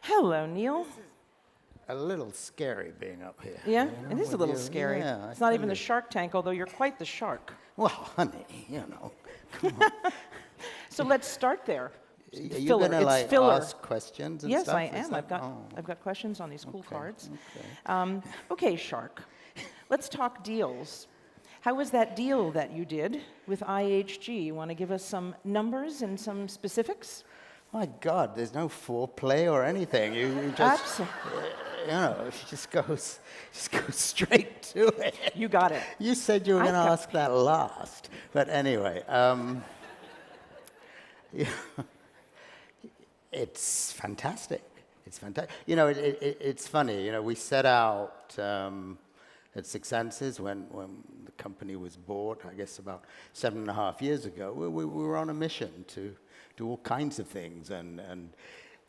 Hello, Neil. A little scary being up here. Yeah, you know, it is a with little you. scary. Yeah, It's not even the Shark Tank, although you're quite the shark. Well, honey, you know, come on. So let's start there. Are you Filler. going to It's filler. ask questions and Yes, stuff? I Is am. that- I've got questions on these cool cards. Okay. Okay, Shark. Let's talk deals. How was that deal that you did with IHG? You want to give us some numbers and some specifics? My God, there's no foreplay or anything. You just, you know, she just goes straight to it. You got it. You said you were going to ask that last, but anyway, yeah, it's fantastic. It's fantastic. You know, it's funny. You know, we set out at Six Senses when the company was bought, I guess about 7.5 years ago. We were on a mission to do all kinds of things and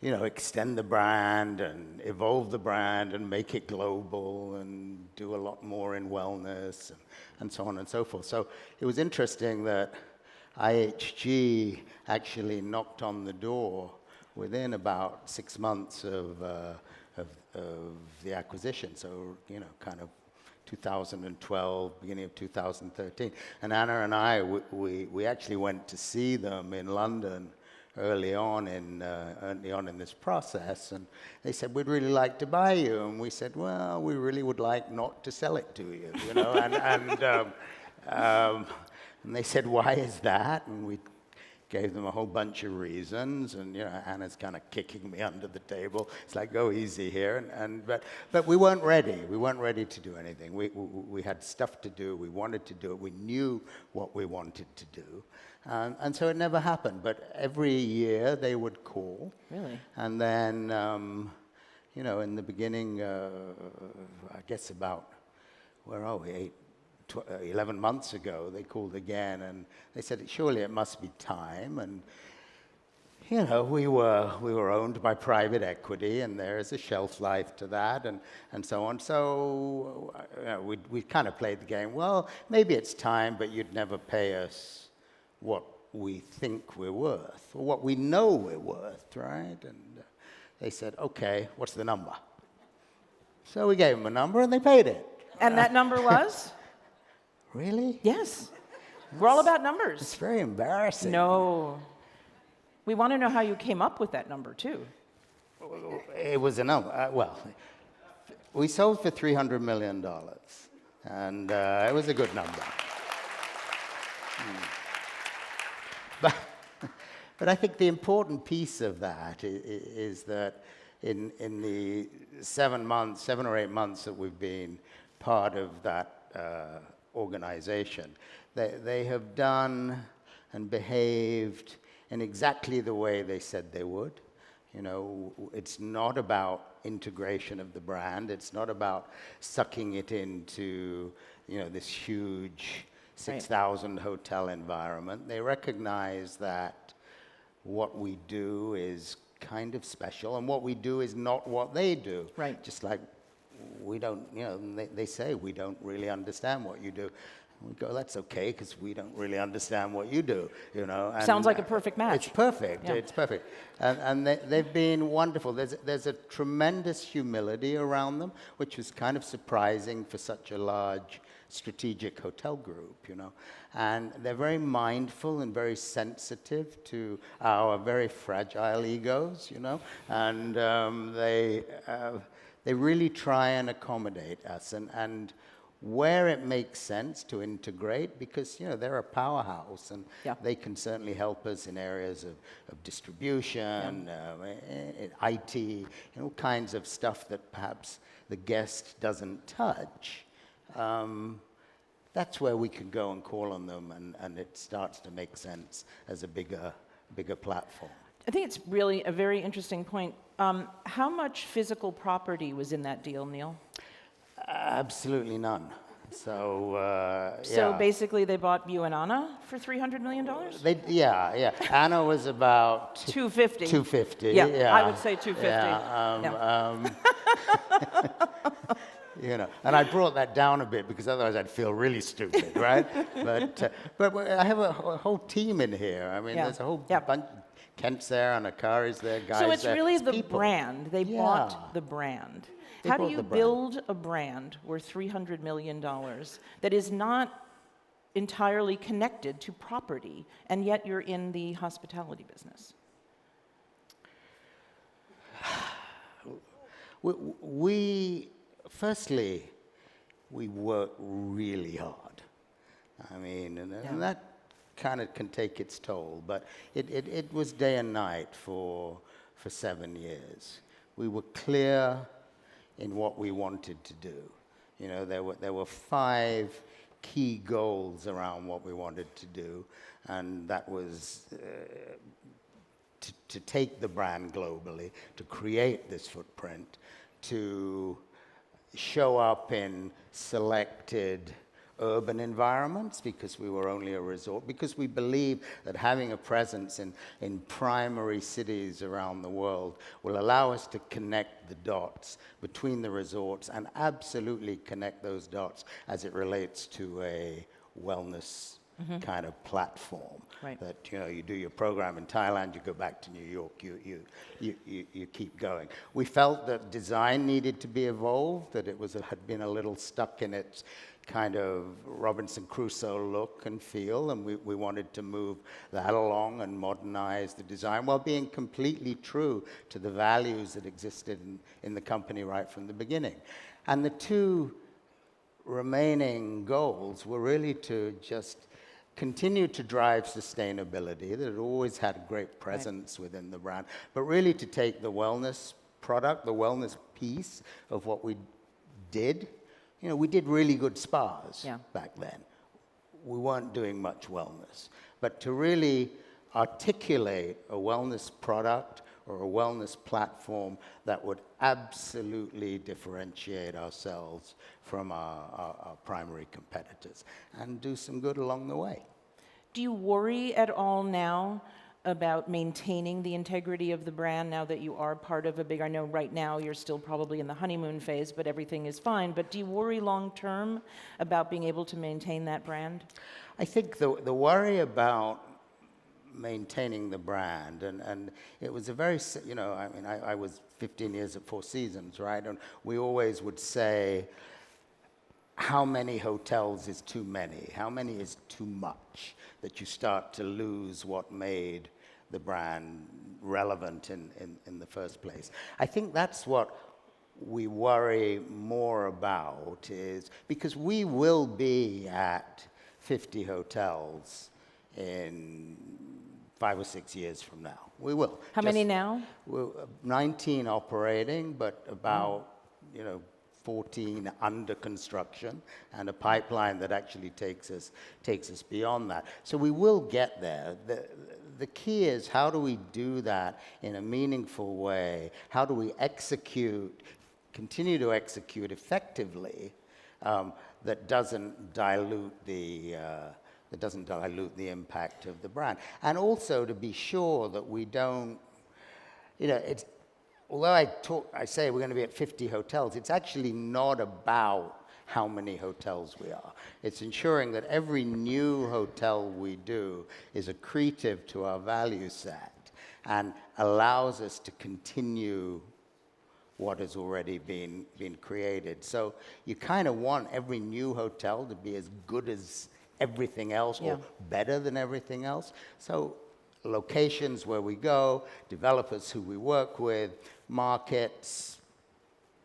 you know, extend the brand and evolve the brand and make it global and do a lot more in wellness and so on and so forth. So it was interesting that IHG actually knocked on the door within about 6 months of the acquisition. So, you know, kind of 2012, beginning of 2013. And Anna and I, we actually went to see them in London early on in this process, and they said, we'd really like to buy you. And we said, well, we really would like not to sell it to you, you know. And they said, why is that? And we gave them a whole bunch of reasons, and you know, Anna's kind of kicking me under the table. It's like, go easy here, but we weren't ready. We weren't ready to do anything. We had stuff to do. We wanted to do it. We knew what we wanted to do, and so it never happened. But every year they would call. Really? And then, you know, in the beginning, I guess about, where are we? 11 months ago, they called again, and they said, surely it must be time. And, you know, we were owned by private equity, and there is a shelf life to that, and so on. So we kind of played the game. Well, maybe it's time, but you'd never pay us what we think we're worth, or what we know we're worth, right? And they said, okay, what's the number? So we gave them a number, and they paid it. And that number was? Really? Yes. We're all about numbers. It's very embarrassing. No. We want to know how you came up with that number, too. It was a number. Well, we sold for $300 million, and it was a good number. But I think the important piece of that is that in the 7 or 8 months that we've been part of that organization, they have done and behaved in exactly the way they said they would. You know, it's not about integration of the brand. It's not about sucking it into, you know, this huge 6,000 hotel environment. They recognize that what we do is kind of special, and what we do is not what they do. Right. Just like we don't, you know, they say we don't really understand what you do. We go, that's okay, because we don't really understand what you do, you know. And sounds like a perfect match. It's perfect. Yeah. It's perfect. And they've been wonderful. There's a tremendous humility around them, which was kind of surprising for such a large strategic hotel group, you know. And they're very mindful and very sensitive to our very fragile egos, you know. And they really try and accommodate us, and where it makes sense to integrate, because, you know, they're a powerhouse, and they can certainly help us in areas of distribution, IT, you know, all kinds of stuff that perhaps the guest doesn't touch. That's where we can go and call on them, and it starts to make sense as a bigger platform. I think it's really a very interesting point. How much physical property was in that deal, Neil? Absolutely none. So So basically, they bought you and Anna for $300 million? Yeah. Anna was about 250. 250. Yeah, I would say 250. You know, and I brought that down a bit because otherwise I'd feel really stupid, right? But I have a whole team in here. I mean, Yeah. there's a whole Yeah. bunch. Kent's there, and Akari's there, guys So it's there. really the people. brand. They Yeah. bought the brand. They How do bought you the brand. build a brand worth $300 million that is not entirely connected to property, and yet you're in the hospitality business? Firstly, we work really hard. I mean, and that kind of can take its toll, but it was day and night for 7 years. We were clear in what we wanted to do. You know, there were 5 key goals around what we wanted to do, and that was to take the brand globally, to create this footprint, to show up in selected urban environments because we were only a resort, because we believe that having a presence in primary cities around the world will allow us to connect the dots between the resorts and absolutely connect those dots as it relates to a wellness kind of platform. Right. That, you know, you do your program in Thailand, you go back to New York, you keep going. We felt that design needed to be evolved, that it had been a little stuck in its kind of Robinson Crusoe look and feel, and we wanted to move that along and modernize the design while being completely true to the values that existed in the company right from the beginning. And the 2 remaining goals were really to just continue to drive sustainability, that it always had a great presence within the brand, but really to take the wellness product, the wellness piece of what we did. You know, we did really good spas back then. We weren't doing much wellness. But to really articulate a wellness product or a wellness platform that would absolutely differentiate ourselves from our primary competitors and do some good along the way. Do you worry at all now about maintaining the integrity of the brand now that you are part of a big, I know right now you're still probably in the honeymoon phase, but everything is fine, but do you worry long term about being able to maintain that brand? I think the worry about maintaining the brand, and it was a very, you know, I mean, I was 15 years at Four Seasons, right? And we always would say, how many hotels is too many? How many is too much? That you start to lose what made the brand relevant in the first place. I think that's what we worry more about, is because we will be at 50 hotels in 5 or 6 years from now. We will. How many now? We're 19 operating, but about, 14 under construction, and a pipeline that actually takes us beyond that. So we will get there. The key is, how do we do that in a meaningful way? How do we continue to execute effectively, that doesn't dilute the impact of the brand? And also to be sure that we don't, although I say we're going to be at 50 hotels, it's actually not about how many hotels we are. It's ensuring that every new hotel we do is accretive to our value set and allows us to continue what has already been created. So you kind of want every new hotel to be as good as everything else, or better than everything else. So locations where we go, developers who we work with, markets,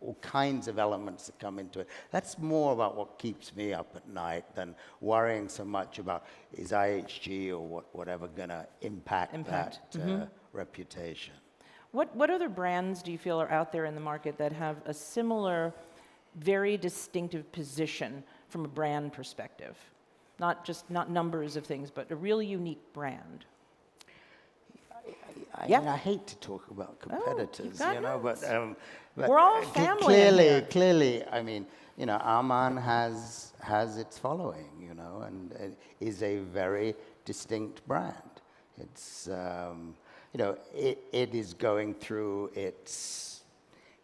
all kinds of elements that come into it. That's more about what keeps me up at night than worrying so much about, is IHG or whatever going to impact that reputation. What other brands do you feel are out there in the market that have a similar, very distinctive position from a brand perspective? Not numbers of things, but a really unique brand. I mean, I hate to talk about competitors, but we're all family in here. Clearly, I mean, Aman has its following, and it is a very distinct brand. It's, it is going through its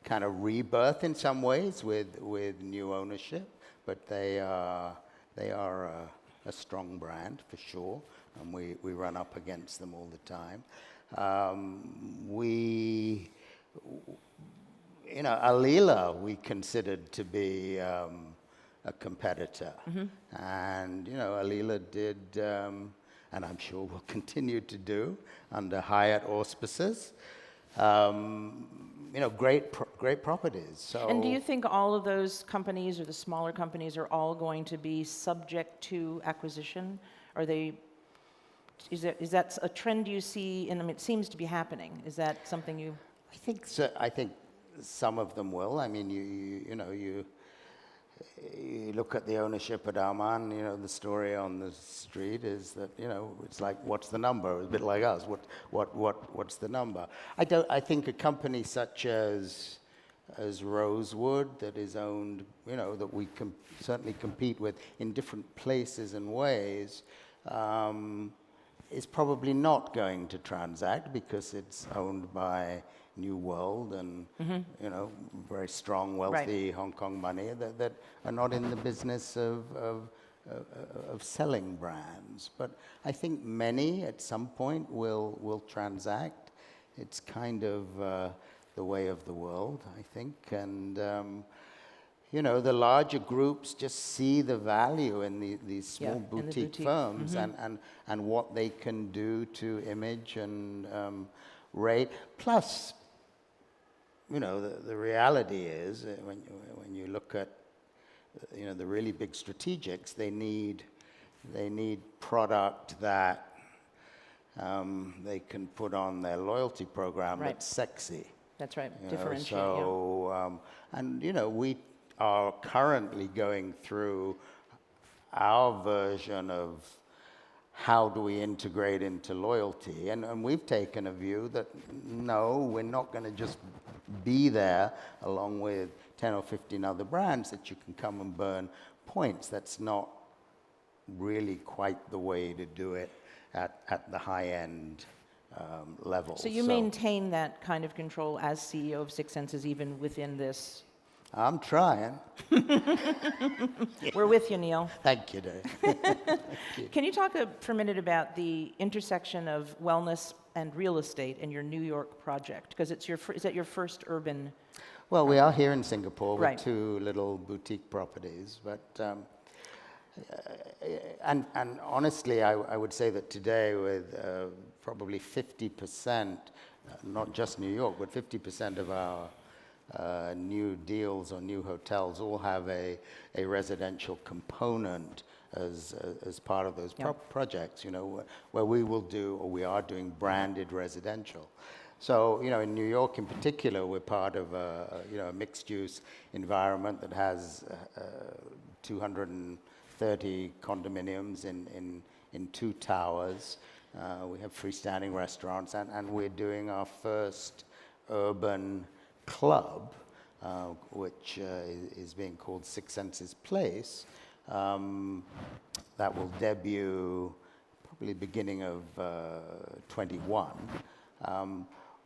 kind of rebirth in some ways with new ownership, but they are a strong brand for sure, and we run up against them all the time. Alila we considered to be a competitor, and Alila did, and I'm sure will continue to do under Hyatt auspices. Great properties. So, And do you think all of those companies or the smaller companies are all going to be subject to acquisition? Is that a trend you see? And I mean, it seems to be happening. Is that something you? I think so. I think some of them will. I mean, you look at the ownership at Alman. The story on the street is that it's like, what's the number? A bit like us. What's the number? I think a company such as Rosewood, that is owned, that we certainly compete with in different places and ways, is probably not going to transact because it's owned by New World and very strong, wealthy Hong Kong money that are not in the business of selling brands. But I think many at some point will transact. It's kind of the way of the world, I think, and the larger groups just see the value in these small boutique firms and what they can do to image and rate. Plus, the reality is when you look at the really big strategics, they need product that they can put on their loyalty program that's sexy. That's right. Differentiate. So we are currently going through our version of how do we integrate into loyalty, and we've taken a view that no, we're not going to just be there along with 10 or 15 other brands that you can come and burn points. That's not really quite the way to do it at the high end level. So you maintain that kind of control as CEO of Six Senses even within this? I'm trying. We're with you, Neil. Thank you, Dave. Thank you. Can you talk for a minute about the intersection of wellness and real estate in your New York project? Because is that your first urban? Well, we are here in Singapore with Right. 2 little boutique properties, but and honestly, I would say that today with probably 50%, not just New York, but 50% of our new deals or new hotels all have a residential component as part of those projects, where we will do, or we are doing, branded residential. So, in New York in particular, we're part of a mixed-use environment that has 230 condominiums in 2 towers. We have freestanding restaurants, and we're doing our first urban club, which is being called Six Senses Place, that will debut probably beginning of 21,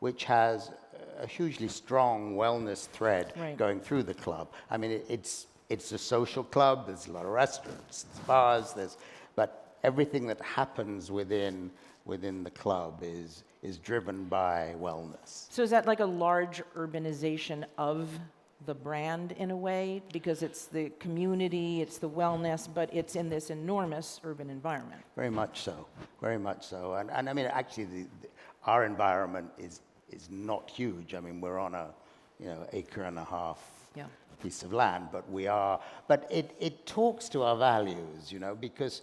which has a hugely strong wellness thread going through the club. I mean, it's a social club. There's a lot of restaurants, there's bars, but everything that happens within the club is driven by wellness. So is that like a large urbanization of the brand in a way? Because it's the community, it's the wellness, but it's in this enormous urban environment. Very much so, very much so. And I mean, actually, our environment is not huge. I mean, we're on a acre and a half piece of land, but it talks to our values, because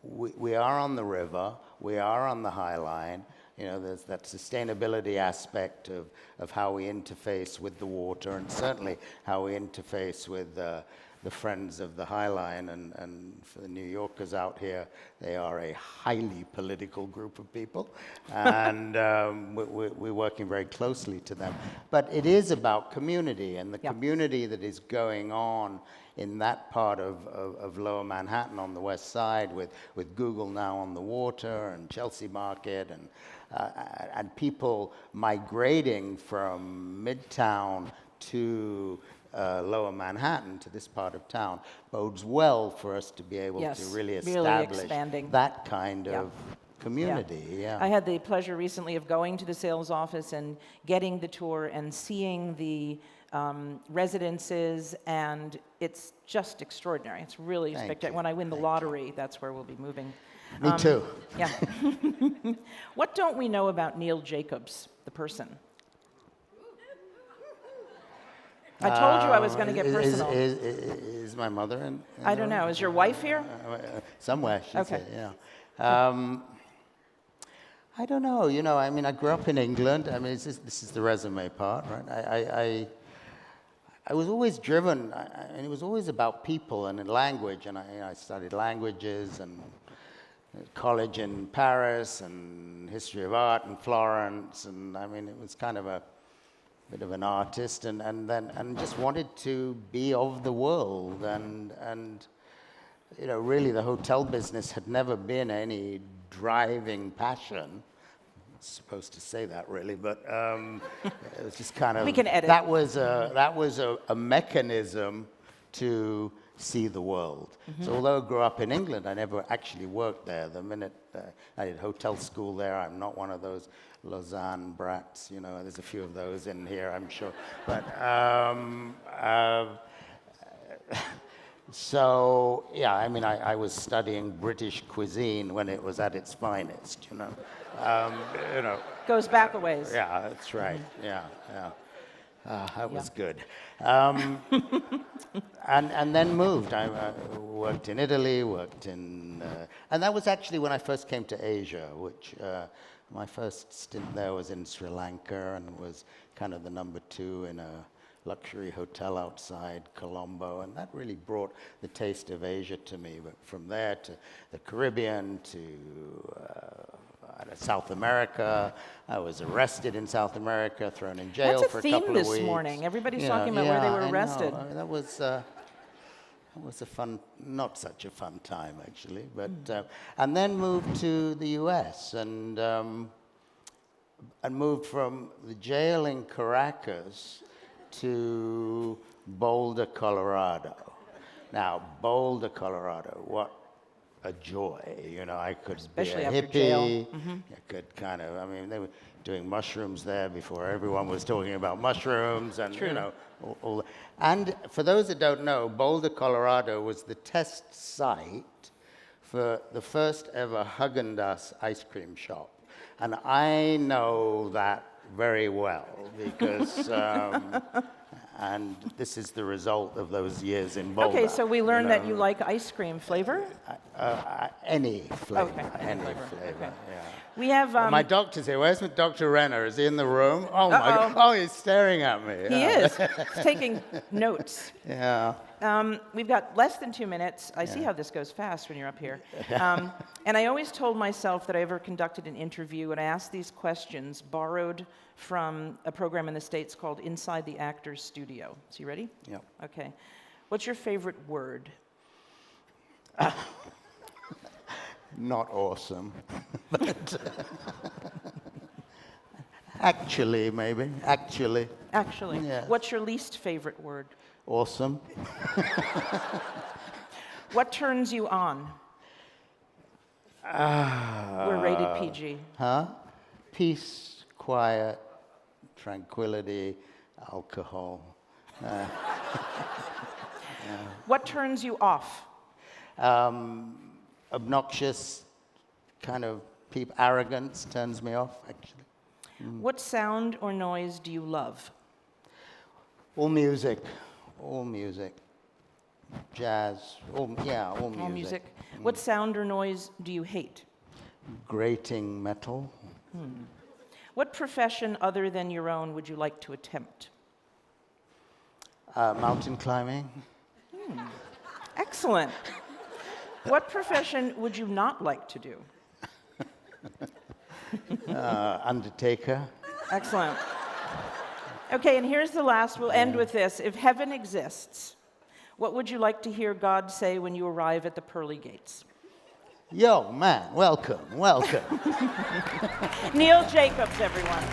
we are on the river, we are on the High Line. There's that sustainability aspect of how we interface with the water, and certainly how we interface with the friends of the High Line. And for the New Yorkers out here, they are a highly political group of people, and we're working very closely to them. But it is about community, and the community that is going on in that part of Lower Manhattan on the west side, with Google now on the water, and Chelsea Market, and people migrating from Midtown to Lower Manhattan, to this part of town, bodes well for us to be able Yes, to really really establish expanding. that kind Yeah. of community. Yeah. I had the pleasure recently of going to the sales office and getting the tour and seeing the residences, and it's just extraordinary. It's really Thank spectacular. you. When I win the lottery, that's where we'll be moving. Me too. Yeah. What don't we know about Neil Jacobs, the person? I told you I was going to get personal. Is my mother in I the don't room? know. Is your wife here? Somewhere, she's Okay. here, yeah. I don't know, you know, I mean, I grew up in England. I mean, this is the resume part, right? I was always driven, and it was always about people and in language, and I studied languages and college in Paris and history of art in Florence, and I mean, it was kind of a bit of an artist, and just wanted to be of the world, and you know, really the hotel business had never been any driving passion. I'm supposed to say that really, but it was just kind of, We can edit. that was a mechanism to see the world. So although I grew up in England, I never actually worked there. The minute I did hotel school there, I'm not one of those Lausanne brats, you know, there's a few of those in here, I'm sure. But so, yeah, I mean, I was studying British cuisine when it was at its finest, you know. You know. Goes back a ways. Yeah, that's right. Yeah. That was good. And then moved. I worked in Italy, and that was actually when I first came to Asia, which my first stint there was in Sri Lanka and was kind of the number 2 in a luxury hotel outside Colombo, and that really brought the taste of Asia to me. But from there to the Caribbean to South America, I was arrested in South America, thrown in jail for a couple of weeks. That's a theme this morning. Everybody's talking about where they were arrested. I know. That was a fun, not such a fun time actually, but and then moved to the U.S. and moved from the jail in Caracas to Boulder, Colorado. Now, Boulder, Colorado, what a joy, you know, I could Especially be a after hippie, jail. I could kind of, I mean, they were doing mushrooms there before everyone was talking about mushrooms, and, you know, all. And for those that don't know, Boulder, Colorado was the test site for the first ever Haagen-Dazs ice cream shop. And I know that very well because and this is the result of those years in Boulder. Okay, so we learned that you like ice cream flavor? Any flavor. Okay, Any flavor. flavor, Okay. yeah. We have... My doctor's here. Where's Dr. Renner? Is he in the room? Oh, my God. Oh, he's staring at me. He is. He's taking notes. Yeah. We've got less than 2 minutes. I see how this goes fast when you're up here. And I always told myself that I ever conducted an interview, and I asked these questions borrowed from a program in the States called Inside the Actor's Studio. So you ready? Yeah. Okay. What's your favorite word? Not awesome. But actually, maybe. Actually. Actually. Yes. What's your least favorite word? Awesome. What turns you on? We're rated PG. Huh? Peace, quiet, tranquility, alcohol. What turns you off? Obnoxious kind of people. Arrogance turns me off, actually. What sound or noise do you love? All music. All music. Jazz. All music. All music. What sound or noise do you hate? Grating metal. What profession other than your own would you like to attempt? Mountain climbing. Excellent. What profession would you not like to do? Undertaker. Excellent. Okay, and here's the last. We'll end with this. If heaven exists, what would you like to hear God say when you arrive at the pearly gates? Yo, man, welcome, welcome. Neil Jacobs, everyone.